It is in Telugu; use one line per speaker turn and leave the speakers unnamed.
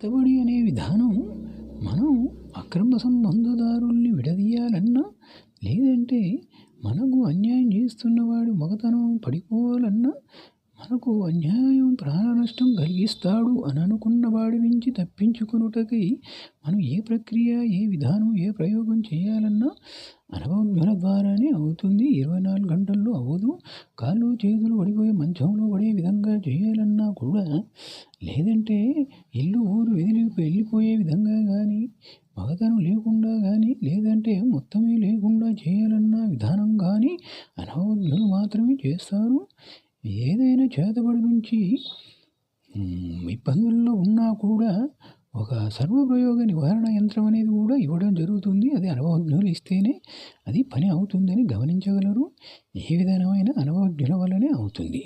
కట్టుబడి అనే విధానం మనం అక్రమ సంబంధదారుల్ని విడదీయాలన్నా, లేదంటే మనకు అన్యాయం చేస్తున్నవాడు మగతనం పడిపోవాలన్నా, మనకు అన్యాయం ప్రాణ నష్టం కలిగిస్తాడు అని అనుకున్న వాడి నుంచి తప్పించుకొనుటకై మనం ఏ ప్రక్రియ, ఏ విధానం, ఏ ప్రయోగం చేయాలన్నా అనుభవజ్ఞుల ద్వారానే అవుతుంది. 24 గంటల్లో అవ్వదు. కాళ్ళు చేతులు పడిపోయి మంచంలో పడే విధంగా చేయాలన్నా కూడా, లేదంటే ఇల్లు ఊరు వెళ్ళిపోయే విధంగా కానీ, మగతనం లేకుండా కానీ, లేదంటే మొత్తమే లేకుండా చేయాలన్న విధానం కానీ అనుభవజ్ఞులు మాత్రమే చేస్తారు. ఏదైనా చేతబడి నుంచి ఇబ్బందుల్లో ఉన్నా కూడా ఒక సర్వప్రయోగ నివారణ యంత్రం అనేది కూడా ఇవ్వడం జరుగుతుంది. అది అనుభవజ్ఞులు ఇస్తేనే అది పని అవుతుందని గమనించగలరు. ఏ విధమైన అనుభవజ్ఞుల వల్లనే అవుతుంది.